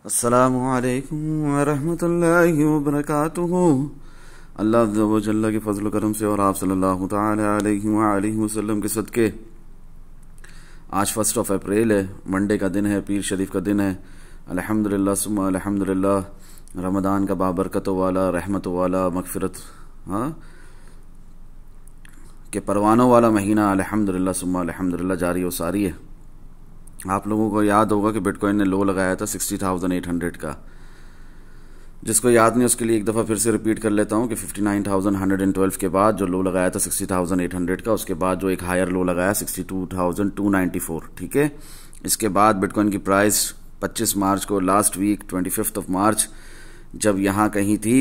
अस्सलामु अलैकुम वरहमतुल्लाहि वबरकातुहू। अल्लाह अज़्ज़ा व जल्ला के फजल करम से और आप सल्लल्लाहु तआला अलैहि वसल्लम के सदके आज 1 अप्रैल है, मंडे का दिन है, पीर शरीफ का दिन है। अल्हम्दुलिल्लाह सुम्मा अल्हम्दुलिल्लाह, रमज़ान का बाबरकतों वाला, रहमतों वाला, मगफिरत के परवानों वाला महीना अल्हम्दुलिल्लाह सुम्मा अल्हम्दुलिल्लाह जारी और सारी है। आप लोगों को याद होगा कि बिटकॉइन ने लो लगाया था 60,800 का। जिसको याद नहीं उसके लिए एक दफ़ा फिर से रिपीट कर लेता हूँ कि 59,112 के बाद जो लो लगाया था 60,800 का, उसके बाद जो एक हायर लो लगाया 62,294, ठीक है। इसके बाद बिटकॉइन की प्राइस 25 मार्च को, लास्ट वीक 25 मार्च जब यहाँ कहीं थी,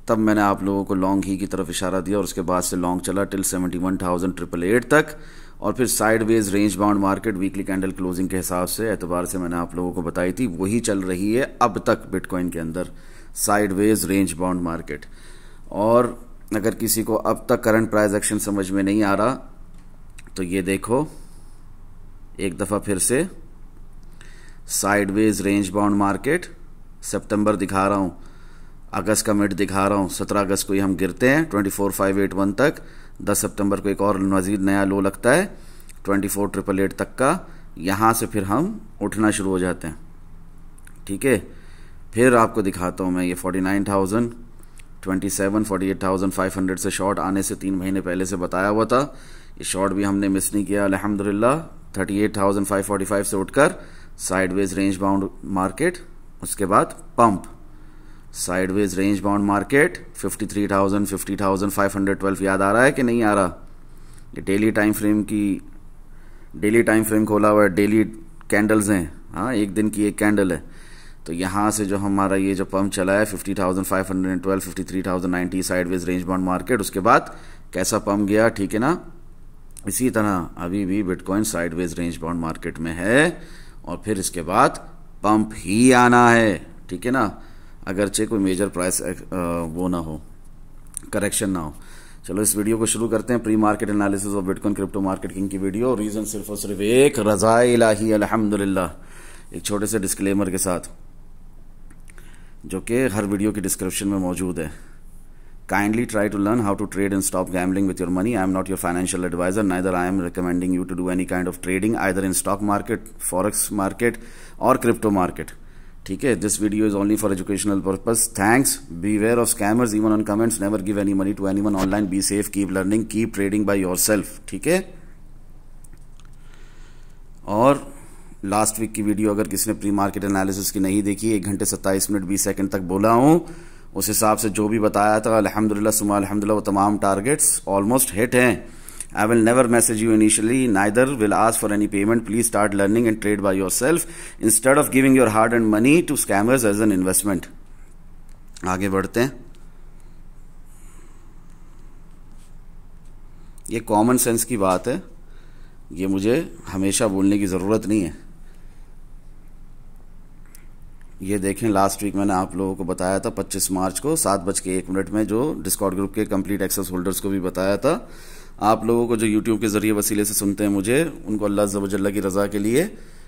तब मैंने आप लोगों को लॉन्ग ही की तरफ इशारा दिया और उसके बाद से लॉन्ग चला टिल 71,888 तक, और फिर sideways range bound market weekly candle closing के हिसाब से एतबार से मैंने आप लोगों को बताई थी, वही चल रही है अब तक बिटकॉइन के अंदर, साइडवेज रेंज बाउंड मार्केट। और अगर किसी को अब तक करंट प्राइस एक्शन समझ में नहीं आ रहा तो ये देखो, एक दफ़ा फिर से साइडवेज रेंज बाउंड मार्केट, सितंबर दिखा रहा हूँ, अगस्त का मिड दिखा रहा हूँ, 17 अगस्त को ही हम गिरते हैं 24,581 तक, 10 सितंबर को एक और मजीद नया लो लगता है 24,888 तक का, यहाँ से फिर हम उठना शुरू हो जाते हैं, ठीक है। फिर आपको दिखाता हूँ मैं ये 49,000, 27, 48,500 से शॉर्ट आने से 3 महीने पहले से बताया हुआ था, ये शॉर्ट भी हमने मिस नहीं किया अल्हम्दुलिल्लाह। 38,545 से उठकर साइडवेज रेंज बाउंड मार्केट, उसके बाद pump, sideways range bound market 53,000, 50,512, याद आ रहा है कि नहीं आ रहा? ये डेली टाइम फ्रेम खोला हुआ है, डेली कैंडल्स हैं, हाँ, एक दिन की एक कैंडल है। तो यहाँ से जो हमारा ये जो पंप चला है 50,512, 53,090 साइडवेज रेंज बाउंड मार्केट, उसके बाद कैसा पंप गया, ठीक है ना। इसी तरह अभी भी bitcoin sideways range bound market में है और फिर इसके बाद पंप ही आना है, ठीक है ना, अगरचे कोई मेजर प्राइस वो ना हो, करेक्शन ना हो। चलो इस वीडियो को शुरू करते हैं, pre market analysis of bitcoin crypto market king की वीडियो। रीजन सिर्फ और सिर्फ एक, रज़ा इलाही अल्हम्दुलिल्लाह, एक छोटे से डिस्क्लेमर के साथ जो कि हर वीडियो की डिस्क्रिप्शन में मौजूद है। Kindly try to learn how to trade and stop gambling with your money. I am not your financial advisor, neither I am recommending you to do any kind of trading either in stock market, forex market और crypto market, ठीक है। This video is only for educational purpose. Thanks, be aware of scammers even on comments, never give any money to anyone online, be safe, keep learning, keep trading by yourself, ठीक है। और last week की video अगर किसी ने pre market analysis की नहीं देखी, 1 घंटे 27 मिनट 20 सेकंड तक बोला हूं, उस हिसाब से जो भी बताया था अल्हम्दुलिल्लाह सुम्मा अल्हम्दुलिल्लाह वो तमाम टारगेट्स ऑलमोस्ट हिट हैं। I will never message you initially, neither will ask for any payment. Please start learning and trade by yourself instead of giving your hard-earned money to scammers as an investment. आगे बढ़ते हैं। ये common sense की बात है, ये मुझे हमेशा बोलने की ज़रूरत नहीं है। ये देखें, लास्ट वीक मैंने आप लोगों को बताया था 25 मार्च को 7:01 में, जो डिस्कॉर्ड ग्रुप के कंप्लीट एक्सेस होल्डर्स को भी बताया था। आप लोगों को जो यूट्यूब के जरिए वसीले से सुनते हैं मुझे, उनको अल्लाह अज़्ज़ा व जल्ला की रज़ा के लिए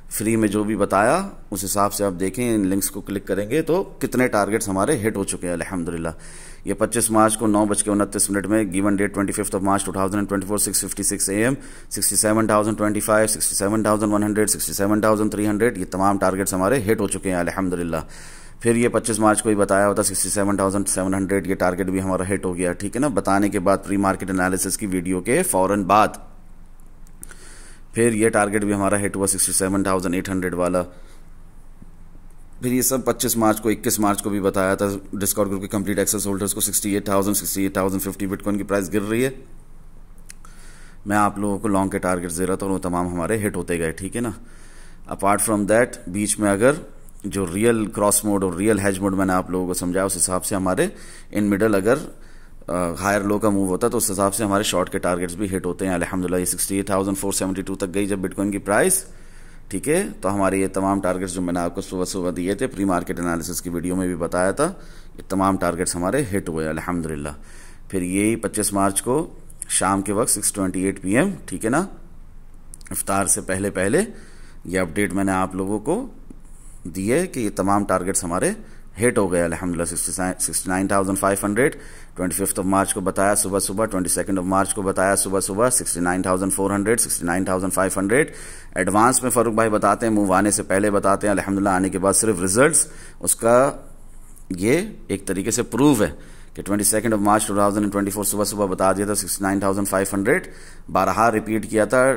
फ्री में जो भी बताया उस हिसाब से आप देखें, इन लिंक्स को क्लिक करेंगे तो कितने टारगेट्स हमारे हिट हो चुके हैं अल्हम्दुलिल्लाह। ये 25 मार्च को 9:29 में, गिवन डेट 25 मार्च 2024, 6:56 AM, 67,025, 67,100, 67,300, ये तमाम टारगेट्स हमारे हिट हो चुके हैं अल्हम्दुलिल्लाह। फिर ये 25 मार्च को ही बताया होता 67,700, ये टारगेट भी हमारा हिट हो गया, ठीक है ना, बताने के बाद प्री मार्केट एनालिसिस की वीडियो के फौरन बाद। फिर ये टारगेट भी हमारा हिट हुआ 67,800 वाला। फिर ये सब 25 मार्च को, 21 मार्च को भी बताया था डिस्कॉर्ड ग्रुप के कंप्लीट एक्सेस होल्डर्स को, 68,000, 68,050 बिटकॉइन की प्राइस गिर रही है। मैं आप लोगों को लॉन्ग के टारगेट्स दे रहा था और वो तमाम हमारे हिट होते गए, ठीक है ना। अपार्ट फ्रॉम दैट, बीच में अगर जो रियल क्रॉस मोड और रियल हेज मोड मैंने आप लोगों को समझाया, उस हिसाब से हमारे इन मिडल अगर हायर लो का मूव होता है तो उस हिसाब से हमारे शॉर्ट के टारगेट्स भी हिट होते हैं अल्हम्दुलिल्लाह। ये 68,472 तक गई जब बिटकॉइन की प्राइस, ठीक है। तो हमारे ये तमाम टारगेट्स जो मैंने आपको सुबह सुबह दिए थे, प्री मार्केट एनालिसिस की वीडियो में भी बताया था, ये तमाम टारगेट्स हमारे हिट हुए अल्हम्दुलिल्लाह। फिर यही 25 मार्च को शाम के वक्त 6:28 PM, ठीक है ना, इफ्तार से पहले पहले ये अपडेट मैंने आप लोगों को दिए कि ये तमाम टारगेट्स हमारे हिट हो गए अल्हम्दुलिल्लाह। 69,500 25 मार्च को बताया सुबह सुबह, 22 मार्च को बताया सुबह सुबह 69,400, 69,500। एडवांस में फारूक भाई बताते हैं, मूव आने से पहले बताते हैं, अल्हम्दुलिल्लाह आने के बाद सिर्फ रिजल्ट्स उसका ये एक तरीके से प्रूव है कि 22 मार्च 2024 सुबह सुबह बता दिया था 69,500, बारहा रिपीट किया था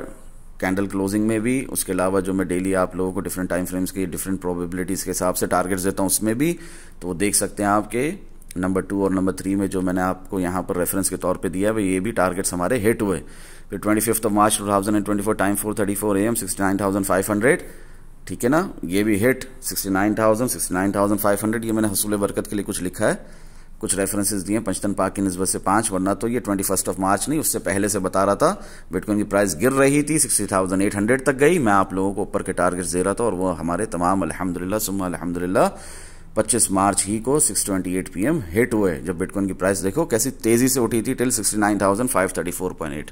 कैंडल क्लोजिंग में भी, उसके अलावा जो मैं डेली आप लोगों को डिफरेंट टाइम फ्रेम्स की डिफरेंट प्रोबेबिलिटीज के हिसाब से टारगेट्स देता हूं उसमें भी, तो वो देख सकते हैं आपके नंबर 2 और नंबर 3 में जो मैंने आपको यहां पर रेफरेंस के तौर पे दिया है, ये भी टारगेट्स हमारे हिट हुए। फिर 25 मार्च 2024 टाइम 4:34 AM 69,500, ठीक है ना, ये भी हिट 69,500। ये मैंने हसूल बरकत के लिए कुछ लिखा है, कुछ रेफरेंसेस दिए पंचतन पाक की निस्बत से 5, वरना तो ये 21 मार्च नहीं उससे पहले से बता रहा था। बिटकॉइन की प्राइस गिर रही थी, 60,800 तक गई, मैं आप लोगों को ऊपर के टारगेट्स दे रहा था और वो हमारे तमाम अल्हम्दुलिल्लाह सुम्मा अल्हम्दुलिल्लाह 25 मार्च ही को 6:28 PM हिट हुए, जब बिटकॉइन की प्राइस देखो कैसी तेजी से उठी थी टिल 69,534.8।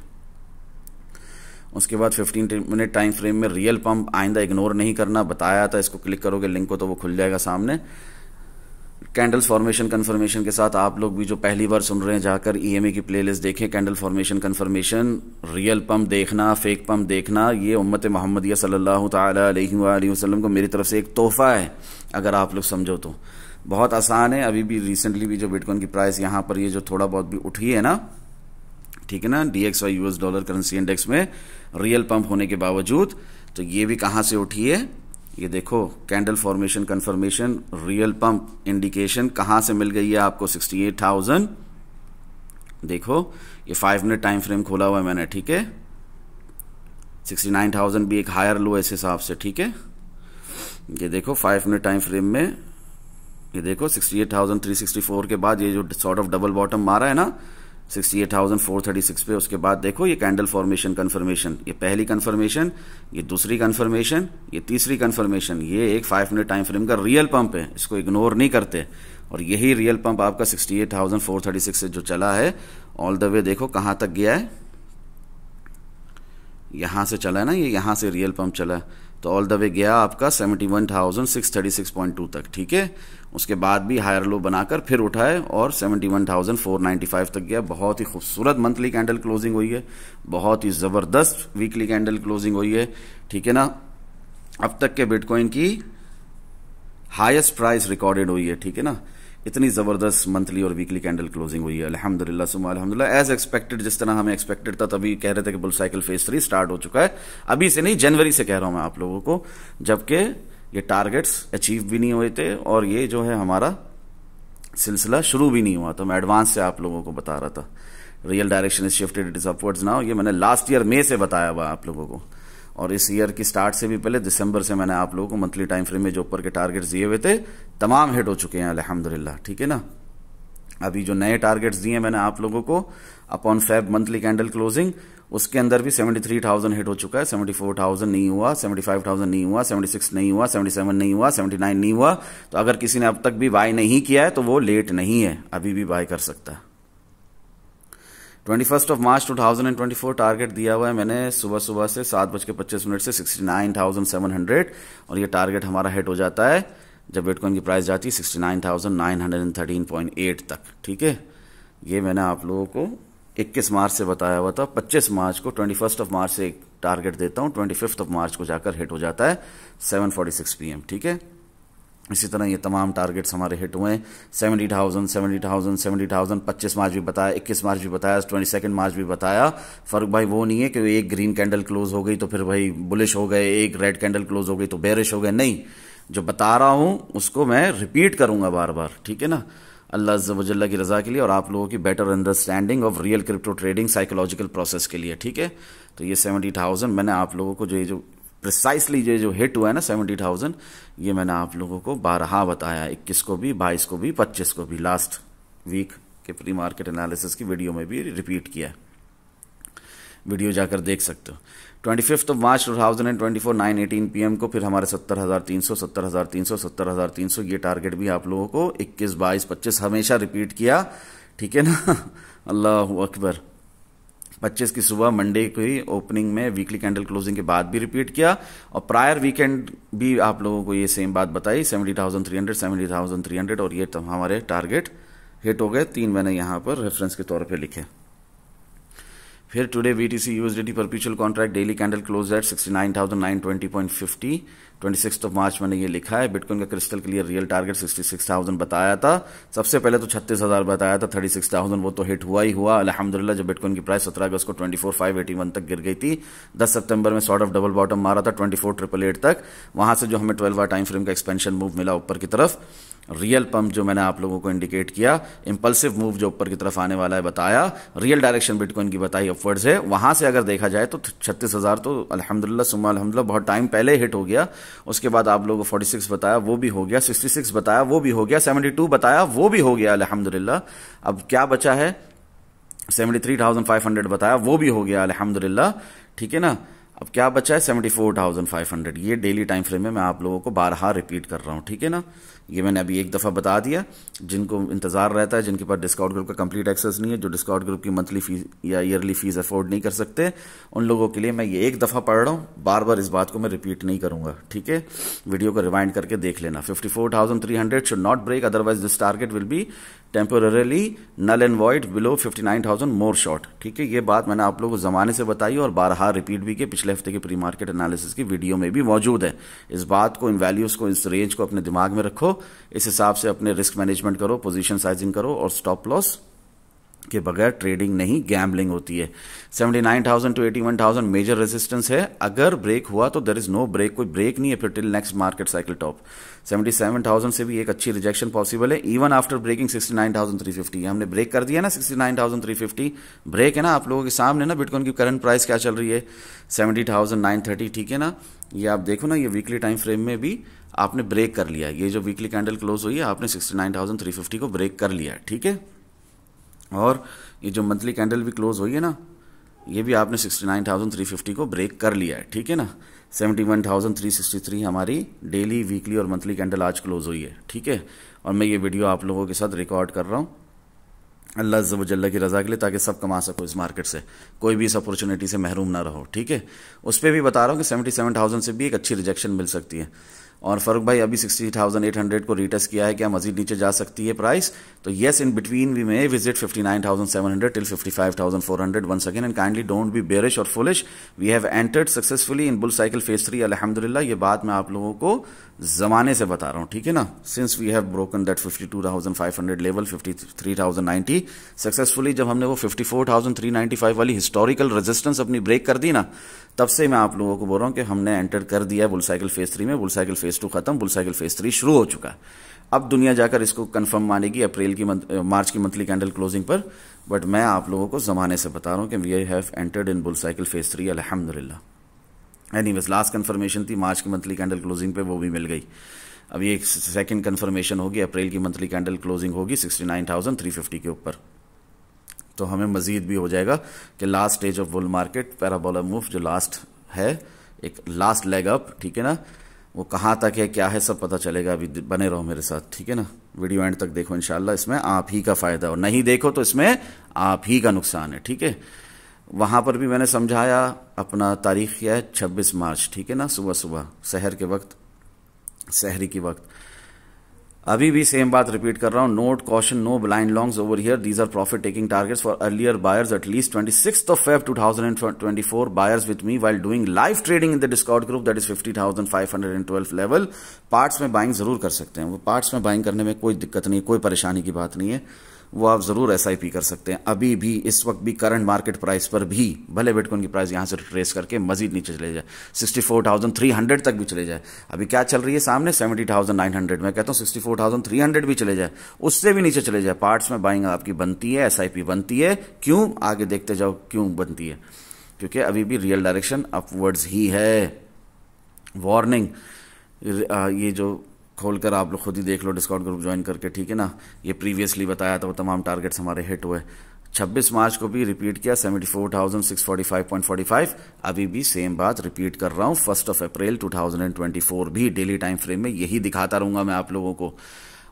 उसके बाद 15 मिनट टाइम फ्रेम में रियल पंप आइंदा इग्नोर नहीं करना, बताया था, इसको क्लिक करोगे लिंक को तो वो खुल जाएगा सामने। कैंडल्स फॉर्मेशन कंफर्मेशन के साथ आप लोग भी जो पहली बार सुन रहे हैं जाकर ईएमए की प्लेलिस्ट देखें, candle formation confirmation, real pump देखना, फेक पंप देखना, ये उम्मत मोहम्मदिया सल्लल्लाहु ताला अलैहि वसल्लम को मेरी तरफ से एक तोहफा है, अगर आप लोग समझो तो बहुत आसान है। अभी भी रिसेंटली भी जो बिटकॉइन की प्राइस यहाँ पर ये जो थोड़ा बहुत भी उठी है ना, ठीक है ना, DXY US dollar currency index में रियल पंप होने के बावजूद, तो ये भी कहां से उठी है, ये देखो candle formation confirmation real pump indication कहां से मिल गई है आपको 68,000। देखो ये 5 मिनट टाइम फ्रेम खोला हुआ है मैंने, ठीक है, 69,000 भी एक हायर लो इस हिसाब से, ठीक है। ये देखो 5 मिनट टाइम फ्रेम में ये देखो 68,364 के बाद ये जो सॉर्ट ऑफ डबल बॉटम मारा है ना 68,436 पे, उसके बाद देखो ये कैंडल फॉर्मेशन कंफर्मेशन, ये पहली कंफर्मेशन, ये दूसरी कंफर्मेशन, ये तीसरी कंफर्मेशन, ये एक 5 मिनट टाइम फ्रेम का रियल पंप है, इसको इग्नोर नहीं करते। और यही रियल पंप आपका 68,436 से जो चला है ऑल द वे, देखो कहां तक गया है, यहां से चला है ना, ये यहां से रियल पंप चला है, तो ऑल द वे गया आपका 71,636.2 तक, ठीक है। उसके बाद भी हायर लो बनाकर फिर उठाए और 71,495 तक गया। बहुत ही खूबसूरत मंथली कैंडल क्लोजिंग हुई है, बहुत ही जबरदस्त वीकली कैंडल क्लोजिंग हुई है, ठीक है ना। अब तक के बिटकॉइन की हाईएस्ट प्राइस रिकॉर्डेड हुई है, ठीक है ना, इतनी जबरदस्त मंथली और वीकली कैंडल क्लोजिंग हुई है अल्हम्दुलिल्लाह सुम्मा अल्हम्दुलिल्लाह। एज एक्सपेक्टेड, जिस तरह हमें एक्सपेक्टेड था, तभी कह रहे थे कि बुल साइकिल फेज 3 स्टार्ट हो चुका है, अभी से नहीं जनवरी से कह रहा हूं मैं आप लोगों को, जबकि ये टारगेट्स अचीव भी नहीं हुए थे और ये जो है हमारा सिलसिला शुरू भी नहीं हुआ था। मैं एडवांस से आप लोगों को बता रहा था real direction is shifted, it is upwards now, ये मैंने लास्ट ईयर मई से बताया हुआ आप लोगों को, और इस ईयर की स्टार्ट से भी पहले दिसंबर से मैंने आप लोगों को मंथली टाइम फ्रेम में जो ऊपर के टारगेट्स दिए हुए थे तमाम हिट हो चुके हैं अल्हम्दुलिल्लाह, ठीक है ना। अभी जो नए टारगेट्स दिए मैंने आप लोगों को upon Feb monthly candle closing, उसके अंदर भी 73,000 हिट हो चुका है, 74,000 नहीं हुआ, 75,000 नहीं हुआ, 76 नहीं हुआ, 77 नहीं हुआ, 79 नहीं हुआ। तो अगर किसी ने अब तक भी बाय नहीं किया है तो वो लेट नहीं है, अभी भी बाय कर सकता है। 21 मार्च 2024 टारगेट दिया हुआ है मैंने सुबह सुबह से 7:25 से 69,700, और ये टारगेट हमारा हिट हो जाता है जब बिटकॉइन की प्राइस जाती है 69,913.8 तक, ठीक है। ये मैंने आप लोगों को 21 मार्च से बताया हुआ था, 25 मार्च को 21 मार्च से एक टारगेट देता हूं, 25 मार्च को जाकर हिट हो जाता है 7:46 PM, ठीक है। इसी तरह ये तमाम टारगेट्स हमारे हिट हुए हैं, 70,000 70,000 70,000, 25 मार्च भी बताया, 21 मार्च भी बताया, 22 मार्च भी बताया। फर्क भाई वो नहीं है कि एक ग्रीन कैंडल क्लोज हो गई तो फिर भाई बुलिश हो गए, एक रेड कैंडल क्लोज हो गई तो बेरिश हो गए, नहीं, जो बता रहा हूं उसको मैं रिपीट करूंगा बार बार, ठीक है ना, अल्लाह अज़्ज़ व जल्ला की रजा के लिए और आप लोगों की better understanding of real crypto trading psychological process के लिए, ठीक है। तो ये 70,000 मैंने आप लोगों को जो प्रिसाइसली ये जो हिट हुआ है ना 70,000, ये मैंने आप लोगों को बारहा बताया, 21 को भी, 22 को भी, 25 को भी, लास्ट वीक के प्री मार्केट एनालिसिस की वीडियो में भी रिपीट किया है, वीडियो जाकर देख सकते हो। 25 मार्च 2024 9:18 PM को फिर हमारे 70,300 70,300 70,300 ये टारगेट भी आप लोगों को 21 22 25 हमेशा रिपीट किया, ठीक है ना। अल्लाह अकबर। 25 की सुबह मंडे की ओपनिंग में वीकली कैंडल क्लोजिंग के बाद भी रिपीट किया, और प्रायर वीकेंड भी आप लोगों को ये सेम बात बताई 70,300 70,300, और ये तो हमारे टारगेट हिट हो गए। 3 मैंने यहां पर रेफरेंस के तौर पे लिखे। फिर today BTC USDT perpetual contract daily candle close eight 69,920.50, 26 मार्च मैंने ये लिखा है। बिटकॉइन का क्रिस्टल क्लियर रियल टारगेट 66,000 बताया था। सबसे पहले तो 36,000 बताया था, 36,000 वो तो हिट हुआ ही हुआ अल्हम्दुलिल्लाह। जब बिटकॉइन की प्राइस 17 अगस्त को 24,581 तक गिर गई थी, 10 सितंबर में सॉर्ट ऑफ डबल बॉटम मारा था 24,888 तक। वहां से जो हमें 12 आवर टाइम फ्रेम का एक्सपेंशन मूव मिला ऊपर की तरफ, रियल पंप जो मैंने आप लोगों को इंडिकेट किया, इंपल्सिव मूव जो ऊपर की तरफ आने वाला है बताया, रियल डायरेक्शन बिटकॉइन की बताई अपवर्ड्स है। वहां से अगर देखा जाए तो 36,000 तो अल्हम्दुलिल्लाह सुम्मा अल्हम्दुलिल्लाह बहुत टाइम पहले हिट हो गया। उसके बाद आप लोगों को 46 बताया, वो भी हो गया, 66 बताया, वो भी हो गया, 72 बताया, वो भी हो गया अल्हम्दुलिल्लाह। अब क्या बचा है, 73,500 बताया, वो भी हो गया अल्हम्दुलिल्लाह, ठीक है ना। अब क्या बचा है 74,500। ये डेली टाइम फ्रेम में मैं आप लोगों को बारहा रिपीट कर रहा हूं, ठीक है ना। ये मैंने अभी एक दफा बता दिया। जिनको इंतजार रहता है, जिनके पास डिस्काउंट ग्रुप का कंप्लीट एक्सेस नहीं है, जो डिस्काउंट ग्रुप की मंथली फीस या ईयरली फीस अफोर्ड नहीं कर सकते, उन लोगों के लिए मैं ये एक दफा पढ़ रहा हूं, बार बार इस बात को मैं रिपीट नहीं करूंगा, ठीक है। वीडियो को रिवाइंड करके देख लेना। 54,300 should not break, otherwise this target will be temporarily null and void below 59,000 more short, ठीक है। ये बात मैंने आप लोगों को जमाने से बताई और बारहा रिपीट भी की, पिछले हफ्ते के प्री मार्केट एनालिसिस की वीडियो में भी मौजूद है। इस बात को, इन वैल्यूज को, इस रेंज को अपने दिमाग में रखो, इस हिसाब से अपने रिस्क मैनेजमेंट करो, पोजीशन साइजिंग करो, और स्टॉप लॉस के बगैर ट्रेडिंग नहीं, गैम्बलिंग होती है। 79,000 टू 81,000 मेजर रेजिस्टेंस है। अगर ब्रेक हुआ तो देयर इज नो ब्रेक, कोई ब्रेक नहीं है फिर till next market cycle top. 77,000 से भी एक अच्छी रिजेक्शन पॉसिबल है, इवन आफ्टर ब्रेकिंग 69,350। हमने ब्रेक कर दिया ना 69,350, ब्रेक है ना आप लोगों के सामने ना। बिटकॉइन की करंट प्राइस क्या चल रही है 70,930, ठीक है ना। ये आप देखो ना, ये वीकली टाइम फ्रेम में भी आपने ब्रेक कर लिया। ये जो वीकली कैंडल क्लोज हुई है, आपने 69,350 को ब्रेक कर लिया, ठीक है। और ये जो मंथली कैंडल भी क्लोज हुई है ना, ये भी आपने 69,350 को ब्रेक कर लिया है, ठीक है ना। 71,363 हमारी डेली, वीकली और मंथली कैंडल आज क्लोज हुई है, ठीक है। और मैं ये वीडियो आप लोगों के साथ रिकॉर्ड कर रहा हूँ अल्लाह अज़्ज़ व जल्ल की रजा के लिए, ताकि सब कमा सको इस मार्केट से, कोई भी इस अपॉर्चुनिटी से महरूम ना रहो, ठीक है। उस पर भी बता रहा हूँ कि 77,000 से भी एक अच्छी रिजेक्शन मिल सकती है। और फरूक भाई अभी 60,800 को रीटेस्ट किया है, क्या मजीद नीचे जा सकती है प्राइस? तो yes, in between we may visit 59,700 till 55,400 once again, and kindly don't be bearish और foolish. We have entered successfully in bull cycle phase 3 अल्हम्दुलिल्लाह। ये बात मैं आप लोगों को जमाने से बता रहा हूं, ठीक है ना। Since we have broken that 52,500 level, 53,090 successfully, जब हमने वो 54,395 वाली हिस्टोरिकल रेजिस्टेंस अपनी ब्रेक कर दी ना, तब से मैं आप लोगों को बोल रहा हूं कि हमने एंटर कर दिया है बुल साइकिल फेज 3 में। बुल साइकिल फेज 2 खत्म, बुल साइकिल फेज 3 शुरू हो चुका है। अब दुनिया जाकर इसको कंफर्म मानेगी अप्रैल की मार्च की मंथली कैंडल क्लोजिंग पर, बट मैं आप लोगों को जमाने से बता रहा हूं कि we have entered in bull cycle phase 3 अल्हम्दुलिल्लाह। एनीवेज, लास्ट कंफर्मेशन थी मार्च की मंथली कैंडल क्लोजिंग पे, वो भी मिल गई। अब ये सेकंड कंफर्मेशन होगी, अप्रैल की मंथली कैंडल क्लोजिंग होगी 69,350 के ऊपर। तो हमें मजीद भी हो जाएगा कि last stage of bull market, parabola move जो लास्ट है, एक लास्ट लेग अप, ठीक है ना, वो कहां तक है, क्या है, सब पता चलेगा। अभी बने रहो मेरे साथ, ठीक है ना। वीडियो एंड तक देखो, इंशाल्लाह इसमें आप ही का फायदा, और नहीं देखो तो इसमें आप ही का नुकसान है, ठीक है। वहां पर भी मैंने समझाया, अपना तारीख क्या है 26 मार्च, ठीक है ना, सुबह सुबह सहर के वक्त, सहरी के वक्त। अभी भी सेम बात रिपीट कर रहा हूं, note caution, no blind longs over here, these are profit taking targets for earlier buyers at least 26th of Feb 2024 buyers with me while doing live trading in the discord group, that is 50,512 level. Parts में buying जरूर कर सकते हैं, वो parts में buying करने में कोई दिक्कत नहीं, कोई परेशानी की बात नहीं है, वो आप जरूर SIP कर सकते हैं। अभी भी, इस वक्त भी, करंट मार्केट प्राइस पर भी, भले बिटकॉइन की प्राइस यहां से ट्रेस करके मजीद नीचे चले जाए, 64,300 तक भी चले जाए। अभी क्या चल रही है सामने 70,900, मैं कहता हूं 64,300 भी चले जाए, उससे भी नीचे चले जाए, पार्ट्स में बाइंग आपकी बनती है, SIP बनती है। क्यों? आगे देखते जाओ क्यों बनती है, क्योंकि अभी भी रियल डायरेक्शन अपवर्ड्स ही है। वार्निंग, ये जो खोलकर आप लोग खुद ही देख लो डिस्काउंट ग्रुप ज्वाइन करके, ठीक है ना। ये प्रीवियसली बताया था, वो तमाम टारगेट्स हमारे हिट हुए। 26 मार्च को भी रिपीट किया 74,645.45। अभी भी सेम बात रिपीट कर रहा हूं, 1 अप्रैल 2024 भी डेली टाइम फ्रेम में यही दिखाता रहूंगा मैं आप लोगों को।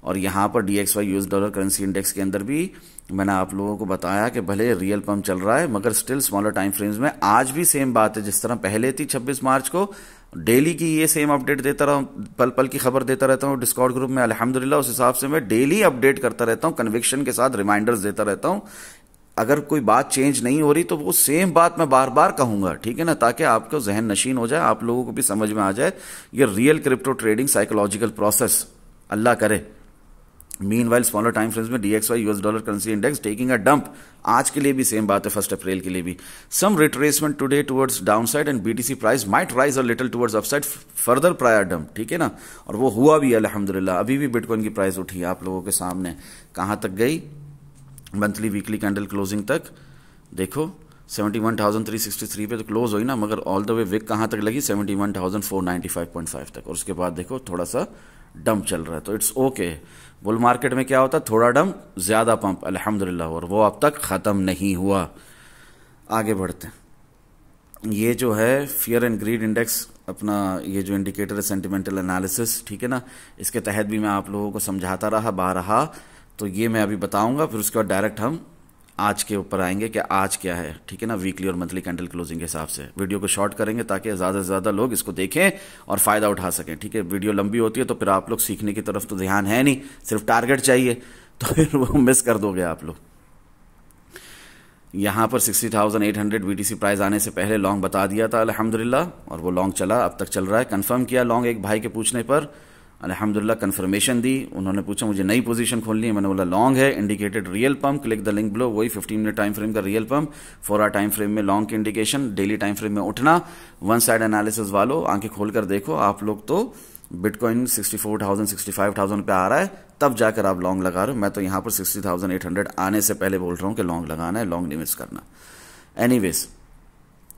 और यहाँ पर DXY US dollar currency index के अंदर भी मैंने आप लोगों को बताया कि भले रियल पंप चल रहा है मगर स्टिल स्मॉलर टाइम फ्रेम्स में आज भी सेम बात है जिस तरह पहले थी 26 मार्च को। डेली की ये सेम अपडेट देता रहा हूँ, पल पल की खबर देता रहता हूँ डिस्कॉर्ड ग्रुप में। अल्हम्दुलिल्लाह उस हिसाब से मैं डेली अपडेट करता रहता हूँ, कन्विक्शन के साथ रिमाइंडर्स देता रहता हूँ। अगर कोई बात चेंज नहीं हो रही तो वो सेम बात मैं बार बार कहूंगा, ठीक है ना, ताकि आपको जहन नशीन हो जाए, आप लोगों को भी समझ में आ जाए ये real crypto trading psychological process, अल्लाह करे। मीनवाइल स्मॉलर टाइम फ्रेम्स में DXY US dollar currency index taking a dump, आज के लिए भी सेम बात है, 1 अप्रैल के लिए भी। Some retracement today towards downside and BTC price might rise a little towards upside further prior dump, ठीक है ना। और वो हुआ भी अल्हम्दुलिल्लाह। अभी भी बिटकॉइन की प्राइस उठी है आप लोगों के सामने, कहां तक गई मंथली वीकली कैंडल क्लोजिंग तक, देखो 71,363 पे तो क्लोज हुई ना, मगर ऑल द वे विक कहां तक लगी 71,495.5 तक, और उसके बाद देखो थोड़ा सा डंप चल रहा है। तो इट्स ओके, बुल मार्केट में क्या होता है, थोड़ा डंप ज्यादा पंप अल्हम्दुलिल्लाह, और वो अब तक खत्म नहीं हुआ। आगे बढ़ते हैं। ये जो है फियर एंड ग्रीड इंडेक्स, अपना ये जो इंडिकेटर है सेंटिमेंटल एनालिसिस, ठीक है ना, इसके तहत भी मैं आप लोगों को समझाता रहा बारहा, तो ये मैं अभी बताऊंगा, फिर उसके बाद डायरेक्ट हम आज के ऊपर आएंगे कि आज क्या है, ठीक है ना, वीकली और मंथली कैंडल क्लोजिंग के हिसाब से। वीडियो को शॉर्ट करेंगे ताकि ज़्यादा से ज़्यादा लोग इसको देखें और फ़ायदा उठा सकें, ठीक है। वीडियो लंबी होती है तो फिर आप लोग सीखने की तरफ तो ध्यान है नहीं, सिर्फ टारगेट चाहिए, तो फिर वो मिस कर दोगे आप लोग। यहाँ पर 60,800 BTC प्राइस आने से पहले लॉन्ग बता दिया था अल्हम्दुलिल्लाह, और वो लॉन्ग चला, अब तक चल रहा है। कंफर्म किया लॉन्ग एक भाई के पूछने पर, अल्हम्दुलिल्लाह कंफर्मेशन दी। उन्होंने पूछा मुझे नई पोजीशन खोलनी है, मैंने बोला लॉन्ग है, indicated real pump, click the link below, वही 15 मिनट टाइम फ्रेम का real pump, 4 hour time frame में लॉन्ग की इंडिकेशन, डेली टाइम फ्रेम में उठना। वन साइड एनालिसिस वालों आंखें खोलकर देखो, आप लोग तो बिटकॉइन 64,000 65,000 पे आ रहा है तब जाकर आप लॉन्ग लगा रहे हो। मैं तो यहाँ पर 60,800 आने से पहले बोल रहा हूँ कि लॉन्ग लगाना है, लॉन्ग नहीं मिस करना। Anyways,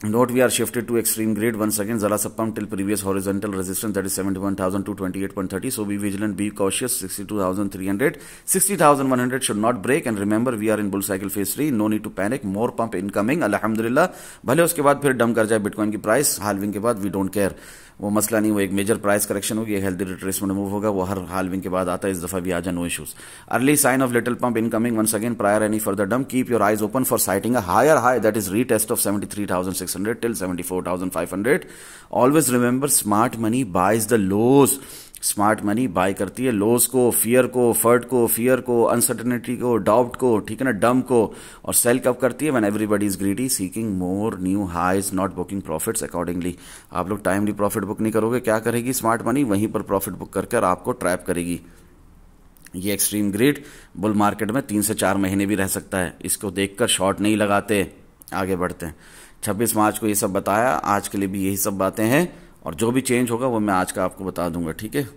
note we are shifted to extreme grade once again. Zara sa pump till previous horizontal resistance, that is 71,228.30. So be vigilant, be cautious. 62,300, 60,100 should not break. And remember, we are in bull cycle phase 3. No need to panic. More pump incoming. Alhamdulillah. भले उसके बाद फिर डम कर जाए bitcoin की price halving के बाद, वी डोंट केयर, वो मसला नहीं। वो एक मेजर प्राइस करेक्शन होगी, एक हेल्दी रिट्रेसमेंट मूव होगा, वो हर हाल्विंग के बाद आता है, इस दफा भी आ जाए, no issues. Early sign of little pump incoming once again prior any further dump, keep your eyes open for sighting a higher high, that is retest of 73,600 till 74,500. Always remember, smart money buys the lows. Smart money buy करती है लोज को, fear को, फर्ड को, fear को, uncertainty को, doubt को, ठीक है ना, डम को, और सेल कब करती है, when everybody is greedy seeking more new highs, not booking profits accordingly. आप लोग टाइमली प्रॉफिट बुक नहीं करोगे, क्या करेगी स्मार्ट मनी, वहीं पर प्रॉफिट बुक करके आपको ट्रैप करेगी। ये एक्सट्रीम ग्रीड बुल मार्केट में 3 से 4 महीने भी रह सकता है, इसको देखकर शॉर्ट नहीं लगाते। आगे बढ़ते हैं। 26 मार्च को ये सब बताया, आज के लिए भी यही सब बातें हैं, और जो भी चेंज होगा वो मैं आज का आपको बता दूंगा, ठीक है।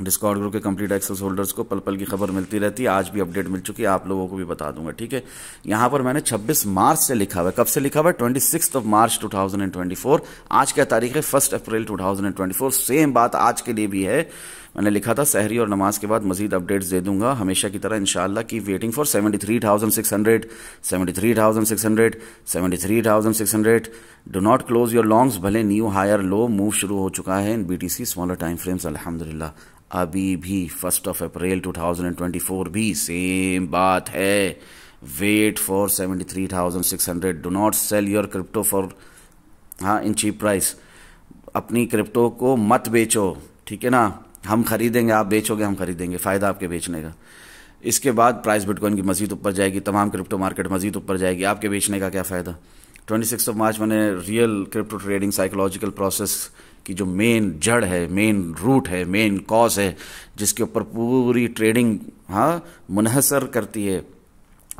डिस्कॉर्ड ग्रुप के कंप्लीट एक्सेस होल्डर्स को पल पल की खबर मिलती रहती है, आज भी अपडेट मिल चुकी है, आप लोगों को भी बता दूंगा, ठीक है। यहां पर मैंने 26 मार्च से लिखा हुआ है, कब से लिखा हुआ है, 26 मार्च 2024। आज क्या तारीख है, 1 अप्रैल 2024। सेम बात आज के लिए भी है, मैंने लिखा था सहरी और नमाज के बाद मजीद अपडेट्स दे दूंगा हमेशा की तरह इंशाल्लाह। की waiting for 73,600, 73,600, 73,600। Do not close your longs, भले न्यू हायर लो मूव शुरू हो चुका है इन BTC स्मॉलर टाइम फ्रेम्स अल्हम्दुलिल्लाह। अभी भी 1 अप्रैल 2024 भी सेम बात है, wait for 73,600। Do not sell your crypto for in cheap price. अपनी क्रिप्टो को मत बेचो, ठीक है ना, हम खरीदेंगे आप बेचोगे, हम खरीदेंगे, फायदा आपके बेचने का। इसके बाद प्राइस बिटकॉइन की मजीद ऊपर जाएगी, तमाम क्रिप्टो मार्केट मजीद ऊपर जाएगी, आपके बेचने का क्या फायदा। 26 मार्च मैंने real crypto trading psychological process की जो मेन जड़ है, मेन रूट है, मेन कॉज है, जिसके ऊपर पूरी ट्रेडिंग मुनहसर करती है,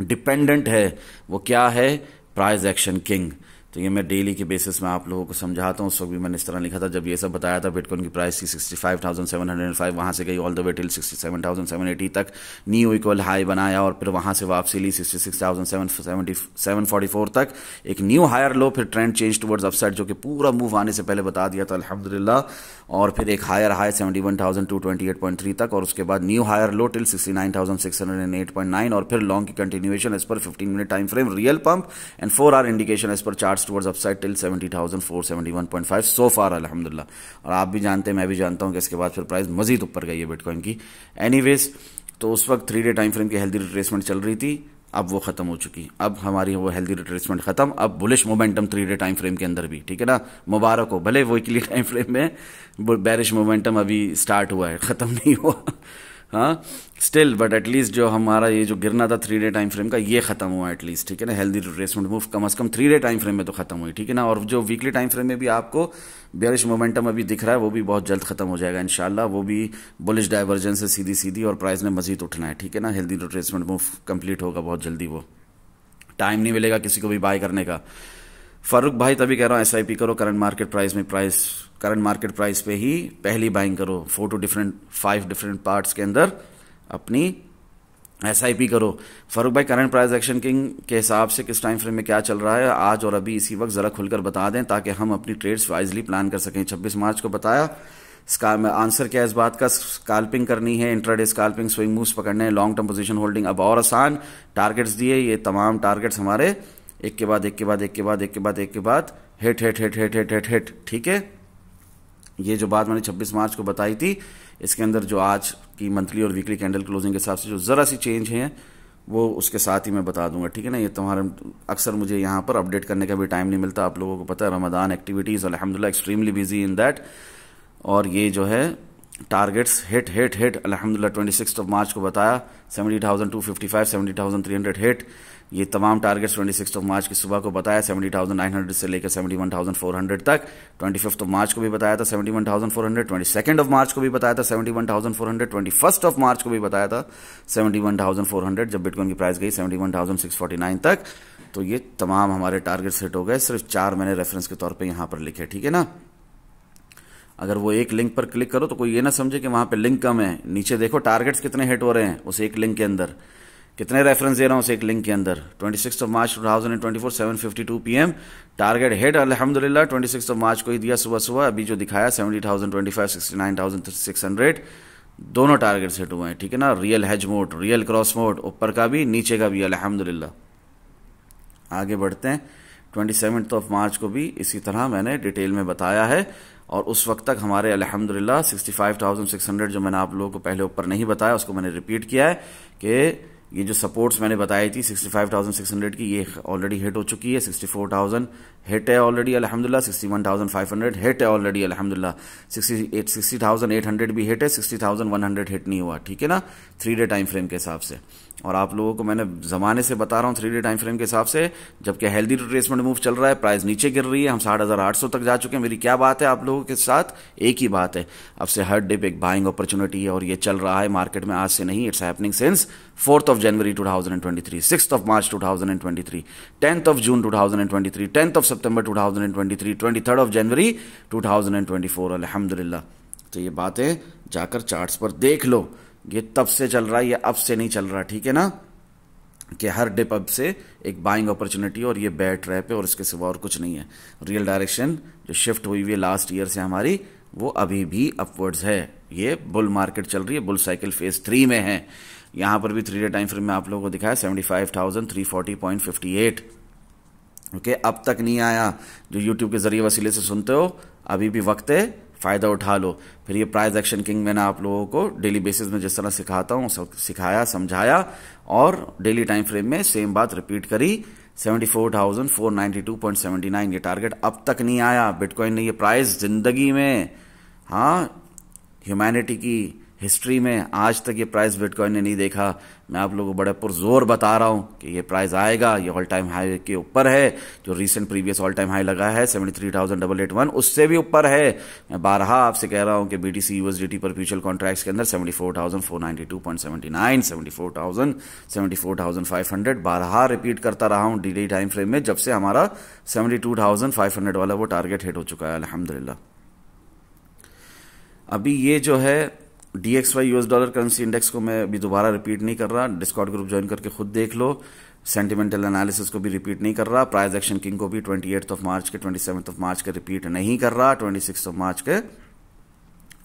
डिपेंडेंट है, वो क्या है, प्राइस एक्शन किंग। तो ये मैं डेली के बेसिस में आप लोगों को समझाता हूँ। उस वक्त भी मैंने इस तरह लिखा था जब ये सब बताया था, बिटकॉइन की प्राइस थी 65,705, वहाँ से गई ऑल द वे टिल 67,780 तक, न्यू इक्वल हाई बनाया, और फिर वहाँ से वापसी ली 66,744 तक, एक न्यू हायर लो, फिर ट्रेंड चेंज टुवर्ड्स अपसाइड, जो कि पूरा मूव आने से पहले बता दिया था अल्हम्दुलिल्लाह, और फिर एक हायर हाई 71,228.3 तक, और उसके बाद न्यू हायर लो टिल 69,608.9, और फिर लॉन्ग की continuation as per 15 minute time frame real pump and 4 hour indication as per chart charts towards upside till 70,471.5 so far अल्हम्दुलिल्लाह। और आप भी जानते हैं, मैं भी जानता हूं कि इसके बाद फिर प्राइस मजीद ऊपर गई है बिटकॉइन की। एनीवेज, तो उस वक्त 3 डे टाइम फ्रेम की हेल्दी रिट्रेसमेंट चल रही थी, अब वो खत्म हो चुकी। अब हमारी वो हेल्दी रिट्रेसमेंट खत्म, अब bullish momentum 3 day time frame के अंदर भी, ठीक है ना, मुबारक हो। भले वीकली टाइम फ्रेम में बेरिश मोमेंटम अभी स्टार्ट हुआ है, खत्म नहीं हुआ, हाँ स्टिल, बट एटलीस्ट जो हमारा ये जो गिरना था 3 डे टाइम फ्रेम का, ये खत्म हुआ एटलीस्ट, ठीक है ना। हेल्दी रिट्रेसमेंट मूव कम से कम 3 डे टाइम फ्रेम में तो खत्म हुई, ठीक है ना। और जो वीकली टाइम फ्रेम में भी आपको बेरिश मोमेंटम अभी दिख रहा है, वो भी बहुत जल्द खत्म हो जाएगा इंशाल्लाह। वो भी बुलिश डाइवर्जेंस है सीधी सीधी, और प्राइस ने मजीद उठना है, ठीक है ना। हेल्दी रिट्रेसमेंट मूव कंप्लीट होगा बहुत जल्दी, वो टाइम नहीं मिलेगा किसी को भी बाय करने का। फारूक भाई तभी कह रहा हूँ SIP करो करंट मार्केट प्राइस में, करंट मार्केट प्राइस पे ही पहली बाइंग करो। 5 डिफरेंट पार्ट्स के अंदर अपनी SIP करो। फारूक भाई करंट प्राइस एक्शन किंग के हिसाब से किस टाइम फ्रेम में क्या चल रहा है आज और अभी इसी वक्त जरा खुलकर बता दें, ताकि हम अपनी ट्रेड्स वाइजली प्लान कर सकें। 26 मार्च को बताया। आंसर क्या है इस बात का? स्काल्पिंग करनी है, इंट्राडे स्काल्पिंग, स्विंग मूव्स पकड़ने हैं, लॉन्ग टर्म पोजीशन होल्डिंग अब और आसान। टारगेट्स दिए, ये तमाम टारगेट्स हमारे एक के बाद हिट, ठीक है। ये जो बात मैंने 26 मार्च को बताई थी, इसके अंदर जो आज की मंथली और वीकली कैंडल क्लोजिंग के हिसाब से जो जरा सी चेंज है, वो उसके साथ ही मैं बता दूंगा, ठीक है ना। ये तुम्हारा अक्सर मुझे यहाँ पर अपडेट करने का भी टाइम नहीं मिलता, आप लोगों को पता है, रमजान एक्टिविटीज, अल्हम्दुलिल्लाह एक्सट्रीमली बिजी इन दैट। और ये जो है टारगेट्स हिट अल्हम्दुलिल्लाह 26 मार्च को बताया 70,255, 70,300 हिट। ये तमाम टारगेट्स 26 मार्च की सुबह को बताया 70,900 से लेकर 71,400 तक। 25 मार्च को भी बताया था 71,400, 22 मार्च को भी बताया था 71,400, 21 मार्च को भी बताया था 71,400, जब बिटकॉइन की प्राइस गई 71,649 तक। तो ये तमाम हमारे टारगेट्स हिट हो गए, सिर्फ 4 मैंने रेफरेंस के तौर पर यहां पर लिखे, ठीक है ना। अगर वो एक लिंक पर क्लिक करो तो कोई ये ना समझे कि वहां पे लिंक कम है, नीचे देखो टारगेट्स कितने हिट हो रहे हैं उस एक लिंक के अंदर, कितने रेफरेंस दे रहा हूं उस एक लिंक के अंदर। 26 मार्च 2024 7:52 PM टारगेट हिट अल्हम्दुलिल्लाह 26 मार्च को ही दिया सुबह, अभी जो दिखाया 70,025, 69,600, दोनों टारगेट्स हिट हुए हैं, ठीक है ना। Real hedge mode, real cross mode, ऊपर का भी नीचे का भी अल्हम्दुलिल्लाह। आगे बढ़ते हैं। 27 मार्च को भी इसी तरह मैंने डिटेल में बताया है, और उस वक्त तक हमारे अल्हम्दुलिल्लाह 65,600 जो मैंने आप लोगों को पहले ऊपर नहीं बताया उसको मैंने रिपीट किया है कि ये जो सपोर्ट्स मैंने बताई थी 65,600 की, ये ऑलरेडी हिट हो चुकी है। 64,000 हिट है ऑलरेडी अल्हम्दुलिल्लाह, 61,500 हिट है ऑलरेडी अल्हम्दुलिल्लाह, 60,800 भी हिट है, 60,100 हिट नहीं हुआ, ठीक है ना, 3 डे टाइम फ्रेम के हिसाब से। और आप लोगों को मैंने जमाने से बता रहा हूं 3 डे टाइम फ्रेम के हिसाब से, जबकि हेल्दी रिट्रेसमेंट मूव चल रहा है, प्राइस नीचे गिर रही है, हम 60,800 तक जा चुके हैं। मेरी क्या बात है आप लोगों के साथ? एक ही बात है, अब से हर डिप एक बाइंग अपॉर्चुनिटी है, और ये चल रहा है मार्केट में आज से नहीं, इट्स हैपनिंग सिंस 4 जनवरी 2023, 6 मार्च 2023, 10 जून 2023, 10 सितंबर 2023, 23 जनवरी 2024 अल्हम्दुलिल्लाह। तो ये बातें जाकर चार्ट्स पर देख लो, ये तब से चल रहा है, ये अब से नहीं चल रहा, ठीक है ना, कि हर डिप अब से एक बाइंग अपॉर्चुनिटी, और ये बेयर ट्रैप है, और इसके सिवा और कुछ नहीं है। रियल डायरेक्शन जो शिफ्ट हुई हुई है लास्ट ईयर से हमारी, वो अभी भी अपवर्ड्स है। ये बुल मार्केट चल रही है, बुल साइकिल फेज 3 में है। यहां पर भी 3 डे टाइम फ्रेम में आप लोगों को दिखाया 75,340.58, ओके। अब तक नहीं आया, जो यूट्यूब के जरिए वसीले से सुनते हो, अभी भी वक्त है, फायदा उठा लो। फिर ये प्राइस एक्शन किंग मैंने आप लोगों को डेली बेसिस में जिस तरह सिखाता हूं सिखाया, समझाया, और डेली टाइम फ्रेम में सेम बात रिपीट करी। 74,492.79 ये टारगेट अब तक नहीं आया बिटकॉइन ने, ये प्राइस जिंदगी में, हाँ ह्यूमैनिटी की हिस्ट्री में आज तक ये प्राइस बिटकॉइन ने नहीं देखा। मैं आप लोगों को बड़े पुरजोर बता रहा हूं कि ये प्राइस आएगा, ये ऑल टाइम हाई के ऊपर है, जो recent previous all time high लगा है 73,881, उससे भी ऊपर है। मैं बारहा आपसे कह रहा हूं कि BTC USDT पर फ्यूचर कॉन्ट्रैक्ट्स के अंदर 74,492.79, 74,500 बारहा रिपीट करता रहा हूं डेली टाइम फ्रेम में, जब से हमारा 72,500 वाला वो टारगेट हिट हो चुका है अल्हम्दुलिल्लाह। अभी ये जो है DXY US dollar currency index को मैं अभी दोबारा रिपीट नहीं कर रहा, डिस्कॉर्ड ग्रुप ज्वाइन करके खुद देख लो। सेंटिमेंटल एनालिसिस को भी रिपीट नहीं कर रहा, प्राइस एक्शन किंग को भी 28 मार्च के 27 मार्च के रिपीट नहीं कर रहा, 26 मार्च के,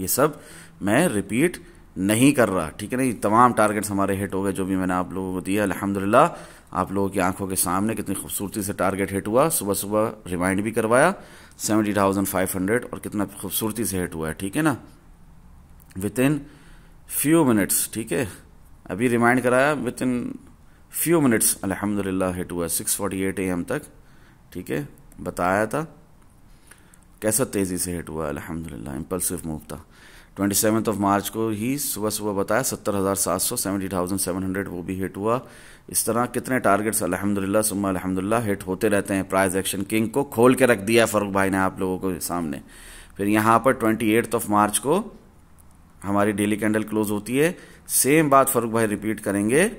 ये सब मैं रिपीट नहीं कर रहा, ठीक है ना। ये तमाम टारगेट्स हमारे हिट हो गए जो भी मैंने आप लोगों को दिया। अल्हम्दुलिल्लाह आप लोगों की आंखों के सामने कितनी खूबसूरती से टारगेट हिट हुआ। सुबह सुबह रिमाइंड भी करवाया 70,500 और कितना खूबसूरती से हिट हुआ है, ठीक है ना, विद इन फ्यू मिनट्स, ठीक है। अभी रिमाइंड कराया, विद इन फ्यू मिनट्स अल्हम्दुलिल्लाह हिट हुआ 6:48 AM तक, ठीक है। बताया था कैसा तेजी से हिट हुआ, अल्हम्दुलिल्लाह इम्पल्सिव मूव था। 27 मार्च को ही सुबह सुबह बताया 70,700, 70,700 वो भी हिट हुआ। इस तरह कितने टारगेट्स अल्हम्दुलिल्लाह सुम्मा अल्हम्दुलिल्लाह हिट होते रहते हैं। प्राइस एक्शन किंग को खोल के रख दिया फारूक भाई ने आप लोगों को सामने। फिर यहाँ पर 28 मार्च को हमारी डेली कैंडल क्लोज होती है, सेम बात फारूक भाई रिपीट करेंगे।